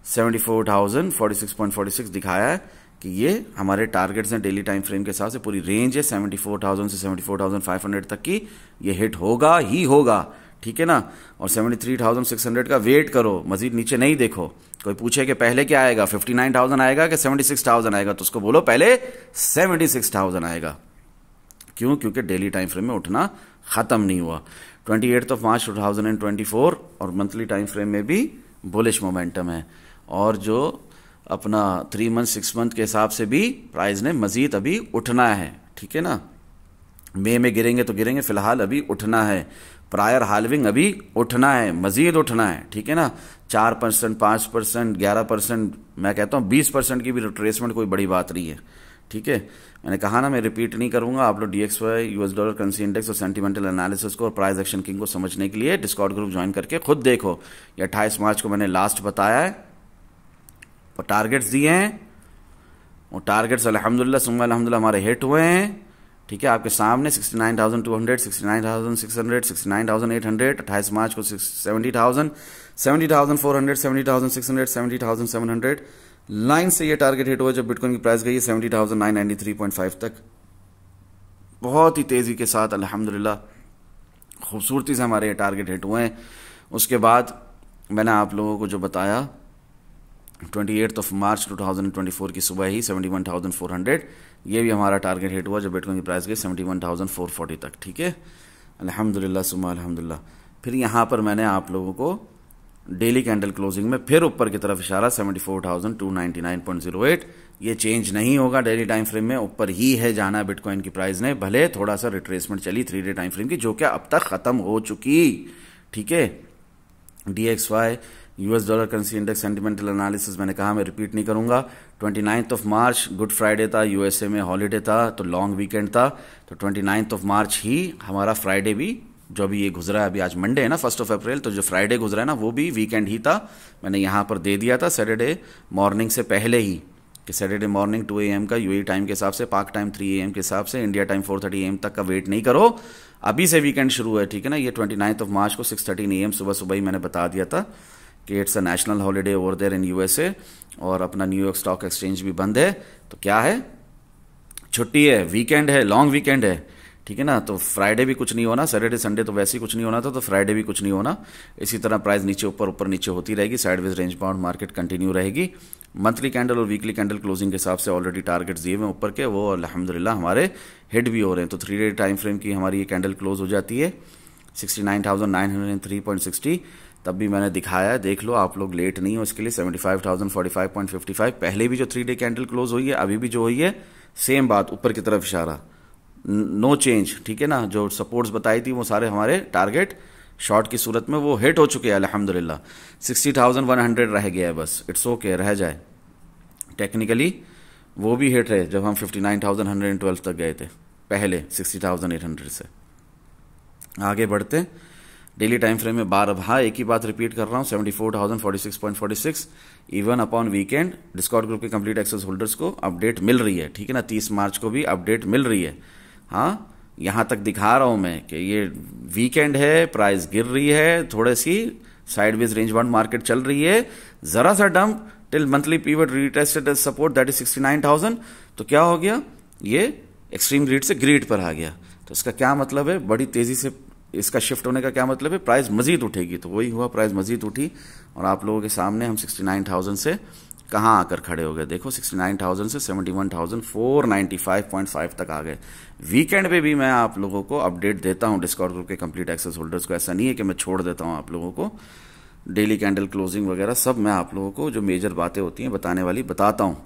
74,046.46 दिखाया है कि ये हमारे टारगेट्स हैं डेली टाइम फ्रेम के हिसाब से। पूरी रेंज है 74,000 से 74,500 तक की, ये हिट होगा ही होगा, ठीक है ना। और 73,600 का वेट करो, मजीद नीचे नहीं देखो। कोई पूछे कि पहले क्या आएगा, 59,000 आएगा कि 76,000 आएगा, तो उसको बोलो पहले 76,000 आएगा। क्यों? क्योंकि डेली टाइम फ्रेम में उठना खत्म नहीं हुआ। 28 मार्च 2024 और मंथली टाइम फ्रेम में भी बुलिश मोमेंटम है। और जो अपना 3 मंथ 6 मंथ के हिसाब से भी प्राइस ने मजीद अभी उठना है, ठीक है ना। मई में गिरेंगे तो गिरेंगे, फिलहाल अभी उठना है। प्रायर हाल्विंग अभी उठना है, मजीद उठना है, ठीक है ना। 4%, 5%, 11%, मैं कहता हूं 20% की भी रिट्रेसमेंट कोई बड़ी बात नहीं है, ठीक है। मैंने कहा ना, मैं रिपीट नहीं करूंगा। आप लोग DXY, US dollar currency index और सेंटिमेंटल एनालिसिस को और प्राइस एक्शन किंग को समझने के लिए डिस्कॉर्ड ग्रुप ज्वाइन करके खुद देखो। ये 28 मार्च को मैंने लास्ट बताया है और टारगेट्स दिए हैं। और टारगेट्स अल्हम्दुलिल्लाह सुम्मा अल्हम्दुलिल्लाह हमारे हिट हुए हैं, ठीक है, आपके सामने। 69,200, 69,600, 69,800, 28 मार्च को 70,000, 70,400, 70,600, 70,700 लाइन से ये टारगेट हिट हुआ जब बिटकॉइन की प्राइस गई 70,993.5 तक। बहुत ही तेजी के साथ अल्हम्दुलिल्लाह खूबसूरती से हमारे ये टारगेट हिट हुए हैं। उसके बाद मैंने आप लोगों को जो बताया 28 मार्च 2024 की सुबह ही 71,400, ये भी हमारा टारगेट हिट हुआ जब बिटकॉइन की प्राइस गई 71,440 तक, ठीक है। अल्हम्दुलिल्लाह सुम्मा अल्हम्दुलिल्लाह। फिर यहाँ पर मैंने आप लोगों को डेली कैंडल क्लोजिंग में फिर ऊपर की तरफ इशारा 74,299.08, ये चेंज नहीं होगा डेली टाइम फ्रेम में, ऊपर ही है जाना है बिटकॉइन की प्राइस ने। भले थोड़ा सा रिट्रेसमेंट चली 3 डे टाइम फ्रेम की, जो कि अब तक खत्म हो चुकी, ठीक है। DXY, US dollar currency index sentimental analysis मैंने कहा, मैं रिपीट नहीं करूंगा। 29 मार्च गुड फ्राइडे था, USA में हॉलीडे था, तो लॉन्ग वीकेंड था। तो 29 मार्च ही हमारा फ्राइडे भी, जो अभी ये गुजरा है, अभी आज मंडे है ना 1 अप्रैल, तो जो फ्राइडे गुजरा है ना वो भी वीकेंड ही था। मैंने यहाँ पर दे दिया था सैटरडे मॉर्निंग से पहले ही कि सैटरडे मॉर्निंग 2 AM का UAE टाइम के हिसाब से, पाक टाइम 3 AM के हिसाब से, इंडिया टाइम 4:30 AM तक का वेट नहीं करो, अभी से वीकेंड शुरू है, ठीक है ना। ये 29 मार्च को 6:13 AM सुबह सुबह ही मैंने बता दिया था कि it's a national holiday over there in USA और अपना न्यूयॉर्क स्टॉक एक्सचेंज भी बंद है। तो क्या है, छुट्टी है, वीकेंड है, लॉन्ग वीकेंड है, ठीक है ना। तो फ्राइडे भी कुछ नहीं होना, सैटरडे संडे तो वैसे ही कुछ नहीं होना था, तो फ्राइडे भी कुछ नहीं होना। इसी तरह प्राइस नीचे ऊपर ऊपर नीचे होती रहेगी, sideways range bound market continue रहेगी। मंथली कैंडल और वीकली कैंडल क्लोजिंग के हिसाब से ऑलरेडी टारगेट्स दिए हुए ऊपर के, वो अल्हम्दुलिल्लाह हमारे हिट भी हो रहे हैं। तो 3 डे टाइम फ्रेम की हमारी ये कैंडल क्लोज हो जाती है 69,903.60, तब भी मैंने दिखाया है, देख लो आप लोग, लेट नहीं हो इसके लिए। 75,045.55 पहले भी जो 3 डे कैंडल क्लोज हुई है, अभी भी जो हुई है, सेम बात, ऊपर की तरफ इशारा, नो चेंज, ठीक है ना। जो सपोर्ट्स बताई थी वो सारे हमारे टारगेट शॉर्ट की सूरत में वो हिट हो चुके हैं अल्हम्दुलिल्लाह। 60,100 रह गया है बस, इट्स ओके, रह जाए। टेक्निकली वो भी हिट है जब हम 59,112 तक गए थे पहले 60,800 से। आगे बढ़ते डेली टाइम फ्रेम में बार हाँ एक ही बात रिपीट कर रहा हूँ, 74,046.46 even upon weekend. Discord group के कंप्लीट एक्सेस होल्डर्स को अपडेट मिल रही है, ठीक है ना। 30 मार्च को भी अपडेट मिल रही है। हाँ, यहां तक दिखा रहा हूं मैं कि ये वीकेंड है, प्राइस गिर रही है, थोड़ी सी साइडवेज रेंज बाउंड मार्केट चल रही है, जरा सा dump till monthly pivot retested as support that is 69,000। तो क्या हो गया, ये एक्सट्रीम ग्रीड से ग्रीड पर आ गया। तो इसका क्या मतलब है, बड़ी तेजी से इसका शिफ्ट होने का क्या मतलब है, प्राइस मजीद उठेगी। तो वही हुआ, प्राइस मजीद उठी और आप लोगों के सामने हम 69,000 से कहाँ आकर खड़े हो गए, देखो 69,000 से 71,495.5 तक आ गए। वीकेंड पे भी मैं आप लोगों को अपडेट देता हूँ डिस्कॉर्ड ग्रुप के कंप्लीट एक्सेस होल्डर्स को, ऐसा नहीं है कि मैं छोड़ देता हूँ आप लोगों को। डेली कैंडल क्लोजिंग वगैरह सब मैं आप लोगों को जो मेजर बातें होती हैं बताने वाली बताता हूँ।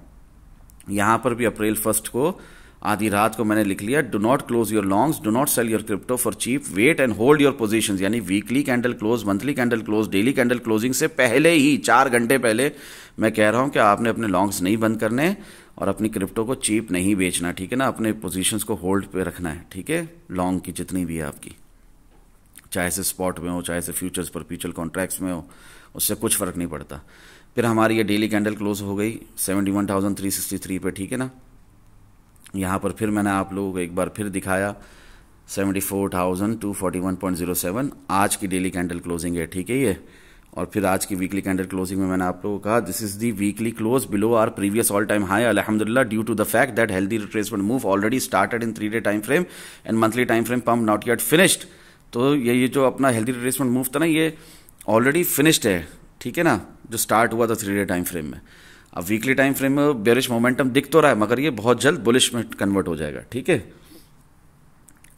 यहाँ पर भी अप्रैल 1 को आधी रात को मैंने लिख लिया, do not close your longs, do not sell your crypto for cheap, wait and hold your positions. यानी weekly candle close, monthly candle close, daily candle closing से पहले ही 4 घंटे पहले मैं कह रहा हूं कि आपने अपने लॉन्ग्स नहीं बंद करने और अपनी क्रिप्टो को चीप नहीं बेचना, ठीक है ना, अपने पोजीशंस को होल्ड पे रखना है, ठीक है, लॉन्ग की जितनी भी है आपकी, चाहे से स्पॉट में हो चाहे से फ्यूचर्स परपेचुअल कॉन्ट्रैक्ट्स में हो, उससे कुछ फर्क नहीं पड़ता। फिर हमारी ये डेली कैंडल क्लोज हो गई 71,363 पे, ठीक है ना। यहाँ पर फिर मैंने आप लोगों को एक बार फिर दिखाया 74,241.07 आज की डेली कैंडल क्लोजिंग है, ठीक है ये। और फिर आज की वीकली कैंडल क्लोजिंग में मैंने आप लोगों को कहा this is the weekly close below our previous all time high अल्हम्दुलिल्लाह due to the fact that healthy retracement move already started in 3-day time frame and monthly time frame pump not yet finished. तो ये जो अपना healthy retracement move था ना, ये already finished है, ठीक है ना, जो स्टार्ट हुआ था 3-day टाइम फ्रेम में। अब वीकली टाइम फ्रेम में बेरिश मोमेंटम दिख तो रहा है मगर ये बहुत जल्द बुलिश में कन्वर्ट हो जाएगा, ठीक है।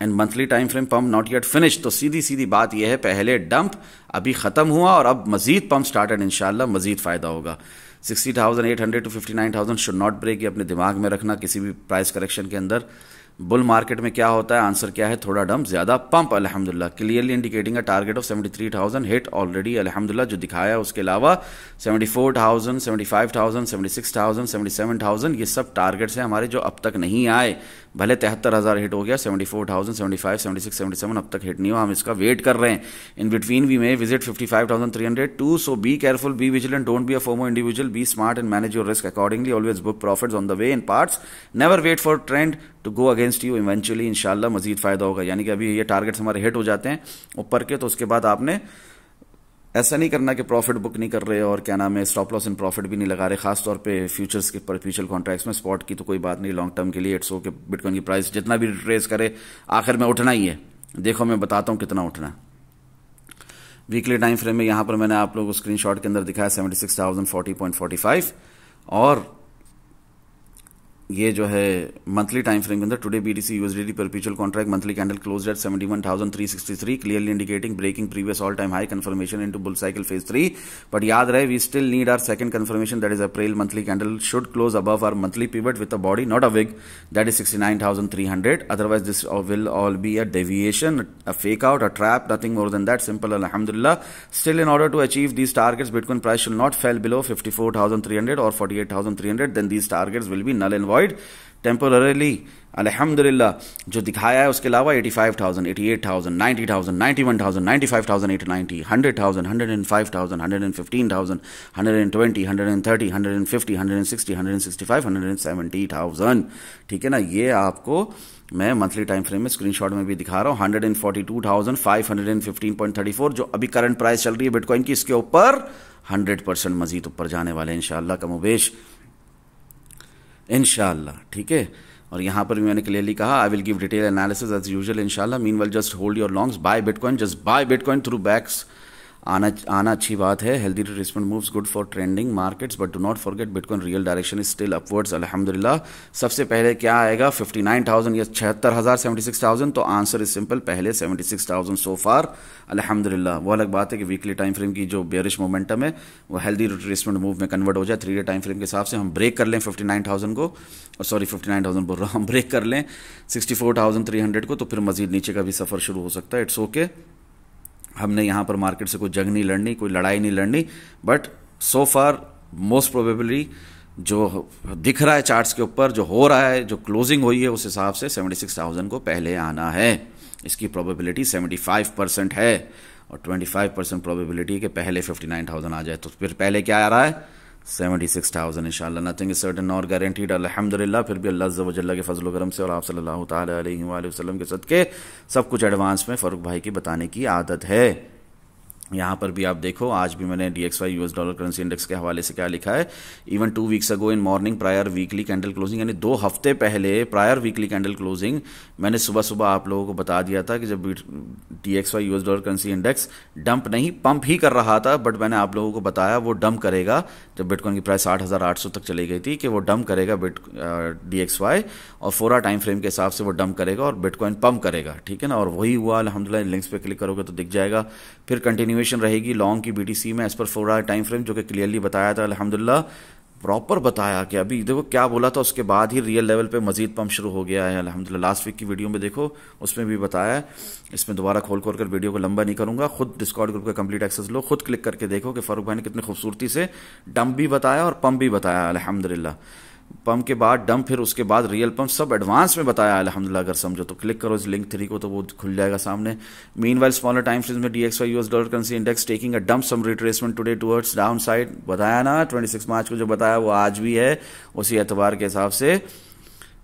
And monthly time frame pump not yet finish, तो सीधी सीधी बात यह है पहले डंप अभी खत्म हुआ और अब मजीद पंप स्टार्टेड, इंशाल्लाह मजीद फायदा होगा। 60,800 to 59,000 शुड नॉट ब्रेक, ये अपने दिमाग में रखना किसी भी प्राइस करेक्शन के अंदर। बुल मार्केट में क्या होता है, आंसर क्या है, थोड़ा डंप ज्यादा पंप अल्हम्दुलिल्लाह, clearly indicating a target of 73,000 hit already अल्हम्दुलिल्लाह जो दिखाया। उसके अलावा 74,000, 75,000, 76,000, 77,000 ये सब टारगेट्स हैं हमारे जो अब तक नहीं आए। भले 73,000 हिट हो गया, 74,000, 75, 76, 77 अब तक हिट नहीं हुआ, हम इसका वेट कर रहे हैं। In between we may visit 55,302, so be careful, be vigilant, don't be a FOMO individual, be smart and manage your risk accordingly, always book profits on the way in parts, never wait for trend to go against you, eventually इंशाल्लाह मजीद फायदा होगा। यानी कि अभी ये targets हमारे hit हो जाते हैं ऊपर के, तो उसके बाद आपने ऐसा नहीं करना कि प्रॉफिट बुक नहीं कर रहे और क्या नाम है स्टॉप लॉस इन प्रॉफिट भी नहीं लगा रहे, खासतौर पे फ्यूचर्स के परपेचुअल कॉन्ट्रैक्ट्स में। स्पॉट की तो कोई बात नहीं, लॉन्ग टर्म के लिए इट्स ओके, बिटकॉइन की प्राइस जितना भी रिट्रेस करे आखिर में उठना ही है। देखो मैं बताता हूं कितना उठना है। वीकली टाइम फ्रेम में यहां पर मैंने आप लोगों को स्क्रीनशॉट के अंदर दिखाया 76,040.45 और ये जो है मंथली टाइम फ्रेम के अंदर today BTC USDT perpetual contract monthly candle closed at 71,363 clearly indicating breaking previous all time high confirmation into bull cycle phase 3। But याद रहे we still need our second confirmation that is April monthly candle should close above our monthly pivot with a body not a wick that is 69,300, otherwise this will all be a deviation, a fake out, a trap, nothing more than that, simple अल्हम्दुलिल्लाह। Still in order to achieve these targets Bitcoin price should not fail below 54,300 और 48,300, then these targets will be null and void temporarily अल्हम्दुलिल्लाह। जो दिखाया है उसके अलावा 85,000, 88,000, 90,000, 91,000, 95,890, 100,000, 105,000, 115,000, 120, 130, 150, 160, 165, 170,000, ठीक है ना। ये आपको मैं मंथली टाइम फ्रेम में स्क्रीनशॉट में भी दिखा रहा हूं। 142,515.34 जो अभी करंट प्राइस चल रही है बिटकॉइन की, इसके ऊपर 100% मजीद ऊपर जाने वाले इंशाल्लाह कमोबेश इंशाल्लाह, ठीक है। और यहां पर भी मैंने क्लियरली कहा I will give detail analysis as usual इंशाल्लाह। Meanwhile just hold your longs, buy bitcoin, just buy bitcoin through backs. आना अच्छी बात है, healthy retracement moves good for trending markets, but do not forget bitcoin real direction is still upwards अल्हम्दुलिल्लाह। सबसे पहले क्या आएगा 59,000 या 76,000, 76,000, तो आंसर इज सिंपल, पहले 76,000 सो फार अल्हम्दुलिल्लाह। वो अलग बात है कि वीकली टाइम फ्रेम की जो बेयरिश मोमेंटम है वो हेल्दी रिट्रेसमेंट मूव में कन्वर्ट हो जाए। 3-day टाइम फ्रेम के हिसाब से हम ब्रेक कर लें 59,000 को, सॉरी 59,000 बोल रहा हूँ, हम ब्रेक कर लें 64,300 को, तो फिर मजीद नीचे का भी सफर शुरू हो सकता है। इट्स ओके, हमने यहाँ पर मार्केट से कोई जंग नहीं लड़नी, कोई लड़ाई नहीं लड़नी, but so far most probably जो दिख रहा है चार्ट्स के ऊपर, जो हो रहा है, जो क्लोजिंग हुई है, उस हिसाब से 76,000 को पहले आना है। इसकी प्रोबेबिलिटी 75% है और 25% प्रोबेबिलिटी है कि पहले 59,000 आ जाए। तो फिर पहले क्या आ रहा है 76,000 इंशाल्लाह। नथिंग इज सर्टेन और गारंटीड अल्हम्दुलिल्लाह। फिर भी अल्लाह अज़्ज़ व जल्ल के फजल व करम से और आप सल्लल्लाहु ताला अलैहि वसल्लम के सदके सब कुछ एडवांस में फरूक भाई की बताने की आदत है। यहाँ पर भी आप देखो, आज भी मैंने DXY US dollar currency index के हवाले से क्या लिखा है, even 2 weeks ago in morning prior weekly candle closing, यानी 2 हफ्ते पहले प्रायर वीकली कैंडल क्लोजिंग मैंने सुबह सुबह आप लोगों को बता दिया था कि जब DXY US dollar currency index dump नहीं पंप ही कर रहा था, बट मैंने आप लोगों को बताया वो डंप करेगा जब बिटकॉइन की प्राइस 60,800 तक चली गई थी कि वो डंप करेगा DXY, और 4 टाइम फ्रेम के हिसाब से वो डंप करेगा और बिटकॉइन पंप करेगा, ठीक है ना। और वही हुआ अल्हम्दुलिल्लाह। लिंक्स पे क्लिक करोगे तो दिख जाएगा। फिर कंटिन्यूएशन रहेगी लॉन्ग की BTC में एज पर 4 टाइम फ्रेम, जो कि क्लियरली बताया था अल्हम्दुलिल्लाह, प्रॉपर बताया कि अभी देखो क्या बोला था, उसके बाद ही रियल लेवल पे मजीद पंप शुरू हो गया है अल्हम्दुलिल्लाह। लास्ट वीक की वीडियो में देखो, उसमें भी बताया है। इसमें दोबारा खोल कर वीडियो को लंबा नहीं करूंगा, खुद डिस्कॉर्ड ग्रुप का कंप्लीट एक्सेस लो, खुद क्लिक करके देखो कि फारूक भाई ने कितनी खूबसूरती से डंप भी बताया और पंप भी बताया अल्हम्दुलिल्लाह। पंप के बाद डंप, फिर उसके बाद रियल पंप, सब एडवांस में बताया अल्हम्दुलिल्लाह। अगर समझो तो क्लिक करो इस लिंक 3 को, तो वो खुल जाएगा सामने। मीनवाइल स्मॉलर टाइम फ्रेम्स में DXY US dollar currency index taking a dump, some retracement today towards down side, बताया ना 26 मार्च को जो बताया वो आज भी है। उसी एतबार के हिसाब से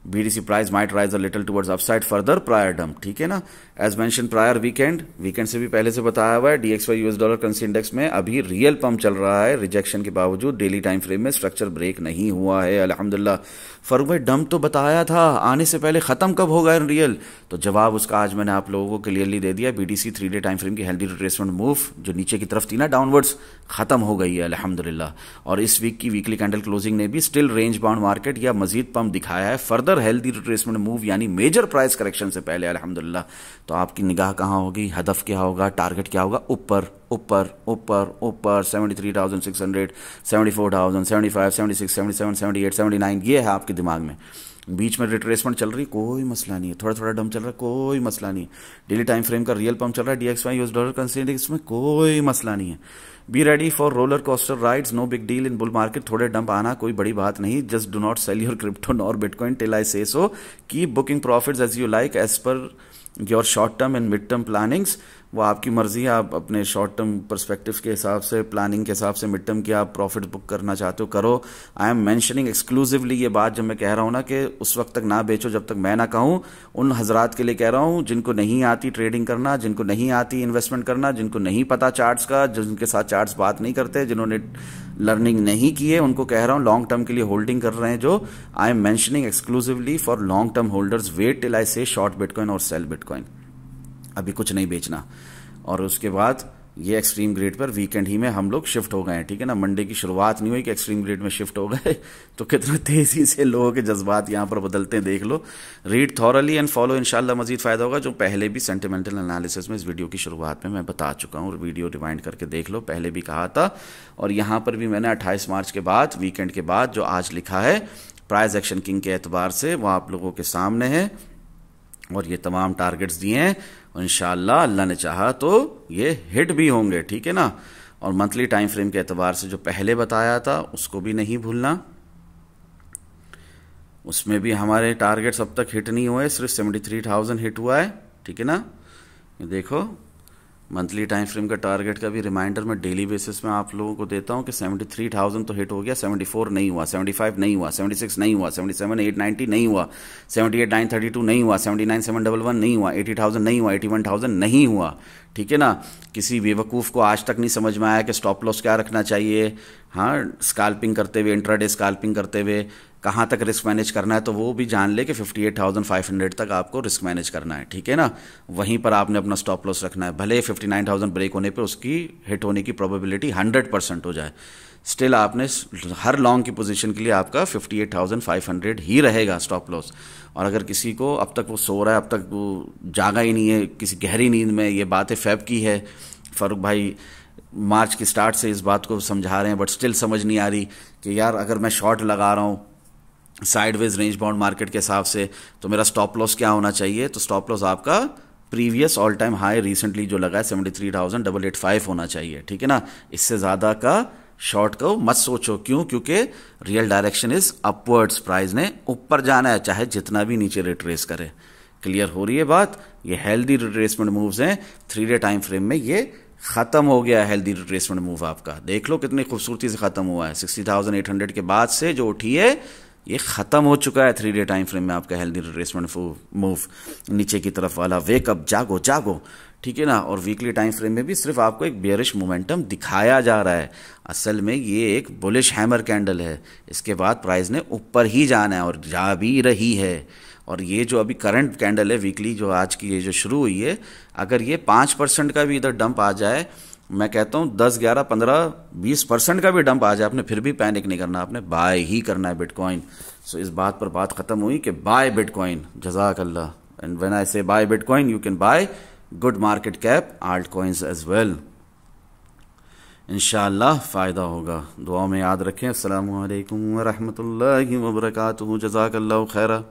BTC price might rise a little towards upside further prior dump, ठीक है ना। एज मेंशन प्रायर वीकेंड से भी पहले से बताया हुआ है, DXY US dollar currency index में अभी रियल पंप चल रहा है रिजेक्शन के बावजूद। डेली टाइम फ्रेम में स्ट्रक्चर ब्रेक नहीं हुआ है अल्हम्दुलिल्लाह। फारूक भाई डंप तो बताया था, आने से पहले खत्म कब होगा इन रियल, तो जवाब उसका आज मैंने आप लोगों को क्लियरली दे दिया। BTC 3 डे टाइम फ्रेम की हेल्दी रिट्रेसमेंट मूव जो नीचे की तरफ थी ना डाउनवर्ड्स, खत्म हो गई है अल्हम्दुलिल्लाह। और इस वीक की वीकली कैंडल क्लोजिंग ने भी स्टिल रेंज बाउंड मार्केट या मजीद पंप दिखाया है, फर्दर हेल्दी रिट्रेसमेंट मूव यानी मेजर प्राइस करेक्शन से पहले अल्हम्दुलिल्लाह। तो आपकी निगाह कहाँ होगी, हदफ क्या होगा, टारगेट क्या होगा, ऊपर ऊपर ऊपर ऊपर 73,600, 74,000, 75, 76, 77, 78, 79, ये है आपके दिमाग में। बीच में रिट्रेसमेंट चल रही, कोई मसला नहीं है, थोड़ा थोड़ा डंप चल रहा है, कोई मसला नहीं है। डेली टाइम फ्रेम का रियल पंप चल रहा है DXY US dollar currency index में, कोई मसला नहीं है। Be ready for roller coaster rides, no big deal in bull market, थोड़े डंप आना कोई बड़ी बात नहीं। Just do not sell your crypto nor bitcoin till I say so, keep booking profits as you like as per your short term and mid term plannings. वो आपकी मर्जी है, आप अपने शॉर्ट टर्म पर्सपेक्टिव के हिसाब से, प्लानिंग के हिसाब से मिड टर्म की आप प्रॉफिट बुक करना चाहते हो करो। आई एम मेंशनिंग एक्सक्लूसिवली ये बात जब मैं कह रहा हूँ ना कि उस वक्त तक ना बेचो जब तक मैं ना कहूँ, उन हजरात के लिए कह रहा हूँ जिनको नहीं आती ट्रेडिंग करना, जिनको नहीं आती इन्वेस्टमेंट करना, जिनको नहीं पता चार्ट्स का, जिनके साथ चार्ट्स बात नहीं करते, जिन्होंने लर्निंग नहीं की है, उनको कह रहा हूँ लॉन्ग टर्म के लिए होल्डिंग कर रहे हैं जो, I am mentioning exclusively for long term holders, wait till I say short Bitcoin और सेल बिटकॉइन, अभी कुछ नहीं बेचना। और उसके बाद ये एक्सट्रीम ग्रेड पर वीकेंड ही में हम लोग शिफ्ट हो गए हैं, ठीक है ना। मंडे की शुरुआत नहीं हुई कि एक्सट्रीम ग्रेड में शिफ्ट हो गए, तो कितना तेजी से लोगों के जज्बात यहाँ पर बदलते हैं देख लो। रीड थॉरली एंड फॉलो, इंशाल्लाह मजीद फायदा होगा, जो पहले भी सेंटिमेंटल एनालिसिस में इस वीडियो की शुरुआत में मैं बता चुका हूँ। वीडियो रिवाइंड करके देख लो, पहले भी कहा था। और यहाँ पर भी मैंने 28 मार्च के बाद, वीकेंड के बाद जो आज लिखा है प्राइस एक्शन किंग के एतबार से, वो आप लोगों के सामने है। और ये तमाम टारगेट्स दिए हैं, और इंशाअल्लाह अल्लाह ने चाहा तो ये हिट भी होंगे, ठीक है ना। और मंथली टाइम फ्रेम के एतबार से जो पहले बताया था उसको भी नहीं भूलना, उसमें भी हमारे टारगेट्स अब तक हिट नहीं हुए, सिर्फ 73,000 हिट हुआ है, ठीक है ना। ये देखो मंथली टाइम फ्रेम का टारगेट का भी रिमाइंडर मैं डेली बेसिस में आप लोगों को देता हूं कि 73,000 तो हिट हो गया, 74 नहीं हुआ, 75 नहीं हुआ, 76 नहीं हुआ, 77,890 नहीं हुआ, 78,932 नहीं हुआ, 79,711 नहीं हुआ, 80,000 नहीं हुआ, 81,000 नहीं हुआ, ठीक है ना। किसी बेवकूफ़ को आज तक नहीं समझ में आया कि स्टॉप लॉस क्या रखना चाहिए, हाँ, स्काल्पिंग करते हुए, इंट्राडे स्काल्पिंग करते हुए कहाँ तक रिस्क मैनेज करना है, तो वो भी जान ले कि 58,500 तक आपको रिस्क मैनेज करना है, ठीक है ना। वहीं पर आपने अपना स्टॉप लॉस रखना है, भले 59,000 ब्रेक होने पे उसकी हिट होने की प्रोबेबिलिटी 100% हो जाए, स्टिल आपने हर लॉन्ग की पोजीशन के लिए आपका 58,500 ही रहेगा स्टॉप लॉस। और अगर किसी को अब तक वो सो रहा है, अब तक वो जागा ही नहीं है, किसी गहरी नींद में, ये बातें फैब की है, फारूक भाई मार्च की स्टार्ट से इस बात को समझा रहे हैं, बट स्टिल समझ नहीं आ रही कि यार अगर मैं शॉर्ट लगा रहा हूँ साइडवेज रेंज बाउंड मार्केट के हिसाब से, तो मेरा स्टॉप लॉस क्या होना चाहिए, तो स्टॉप लॉस आपका previous all time high recently जो लगा है 73,885 होना चाहिए, ठीक है ना। इससे ज़्यादा का शॉर्ट को मत सोचो, क्यों, क्योंकि real direction is upwards, price ने ऊपर जाना है चाहे जितना भी नीचे रिट्रेस करे। क्लियर हो रही है बात। ये हेल्दी रिट्रेसमेंट मूव्स हैं, 3 डे टाइम फ्रेम में ये खत्म हो गया है हेल्दी रिट्रेसमेंट मूव आपका, देख लो कितनी खूबसूरती से खत्म हुआ है। 60,800 के बाद से जो उठी है ये खत्म हो चुका है 3 डे टाइम फ्रेम में आपका हेल्दी रिट्रेसमेंट मूव नीचे की तरफ वाला। वेकअप, जागो जागो, ठीक है ना। और वीकली टाइम फ्रेम में भी सिर्फ आपको एक बेयरिश मोमेंटम दिखाया जा रहा है, असल में ये एक बुलिश हैमर कैंडल है। इसके बाद प्राइस ने ऊपर ही जाना है और जा भी रही है। और ये जो अभी करंट कैंडल है वीकली, जो आज की ये जो शुरू हुई है, अगर ये 5% का भी इधर डंप आ जाए, मैं कहता हूँ 10, 11, 15, 20% का भी डंप आ जाए, आपने फिर भी पैनिक नहीं करना, आपने बाय ही करना है बिटकॉइन। सो इस बात पर बात खत्म हुई कि बाय बिटकॉइन, जज़ाकल्लाह। And when I say buy bitcoin, you can buy good market cap alt coins as well. इंशाअल्लाह फ़ायदा होगा। दुआ में याद रखें। अस्सलामु अलैकुम व रहमतुल्लाहि व बरकातुहू। जज़ाकल्लाहु खैरा।